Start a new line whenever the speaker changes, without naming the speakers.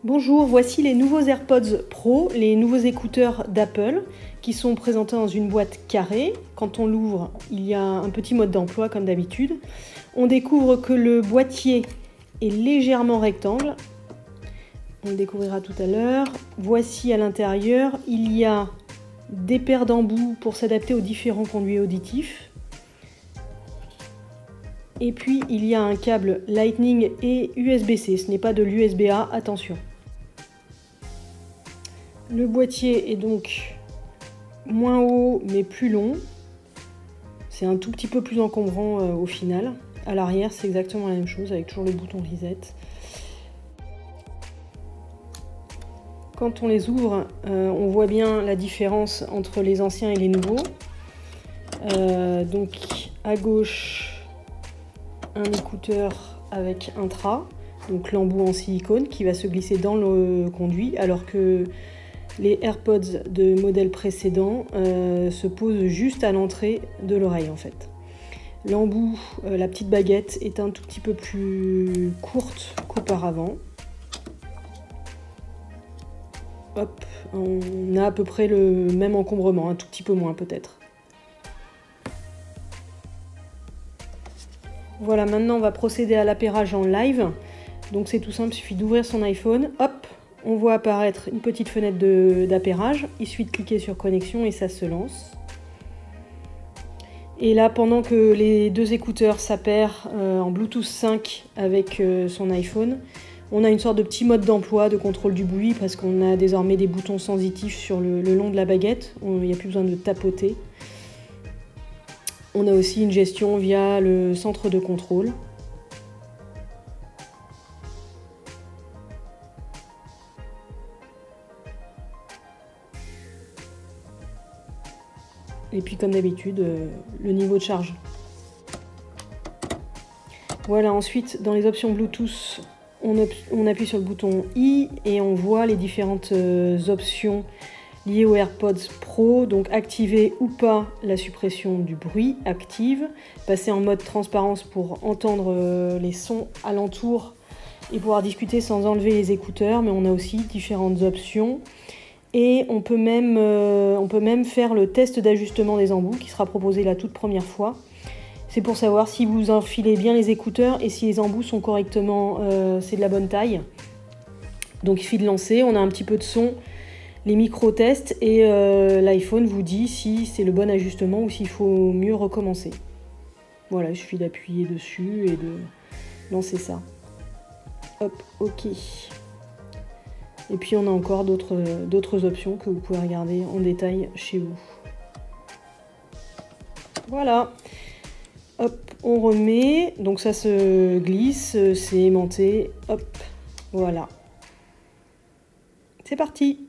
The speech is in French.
Bonjour, voici les nouveaux AirPods Pro, les nouveaux écouteurs d'Apple qui sont présentés dans une boîte carrée. Quand on l'ouvre, il y a un petit mode d'emploi comme d'habitude. On découvre que le boîtier est légèrement rectangle. On le découvrira tout à l'heure. Voici à l'intérieur, il y a des paires d'embouts pour s'adapter aux différents conduits auditifs. Et puis il y a un câble Lightning et USB-C, ce n'est pas de l'USB-A, attention. Le boîtier est donc moins haut mais plus long. C'est un tout petit peu plus encombrant au final. À l'arrière, c'est exactement la même chose avec toujours le bouton reset. Quand on les ouvre, on voit bien la différence entre les anciens et les nouveaux. Donc à gauche, un écouteur avec intra, donc l'embout en silicone qui va se glisser dans le conduit, alors que les AirPods de modèle précédent se posent juste à l'entrée de l'oreille en fait. L'embout, la petite baguette, est un tout petit peu plus courte qu'auparavant. Hop, on a à peu près le même encombrement, un tout petit peu moins peut-être. Voilà, maintenant on va procéder à l'appairage en live. Donc c'est tout simple, il suffit d'ouvrir son iPhone, hop, on voit apparaître une petite fenêtre d'appairage. Il suffit de cliquer sur connexion et ça se lance. Et là, pendant que les deux écouteurs s'appairent en Bluetooth 5 avec son iPhone, on a une sorte de petit mode d'emploi, de contrôle du bruit, parce qu'on a désormais des boutons sensitifs sur le long de la baguette. Il n'y a plus besoin de tapoter. On a aussi une gestion via le centre de contrôle. Et puis comme d'habitude, le niveau de charge. Voilà, ensuite dans les options Bluetooth, on appuie sur le bouton I et on voit les différentes options liées aux AirPods Pro. Donc activer ou pas la suppression du bruit, active. Passer en mode transparence pour entendre les sons alentour et pouvoir discuter sans enlever les écouteurs. Mais on a aussi différentes options. Et on peut même faire le test d'ajustement des embouts qui sera proposé la toute première fois. C'est pour savoir si vous enfilez bien les écouteurs et si les embouts sont correctement, c'est de la bonne taille. Donc il suffit de lancer, on a un petit peu de son, les micro-tests et l'iPhone vous dit si c'est le bon ajustement ou s'il faut mieux recommencer. Voilà, il suffit d'appuyer dessus et de lancer ça. Hop, ok. Et puis on a encore d'autres options que vous pouvez regarder en détail chez vous. Voilà. Hop, on remet. Donc ça se glisse, c'est aimanté. Hop, voilà. C'est parti.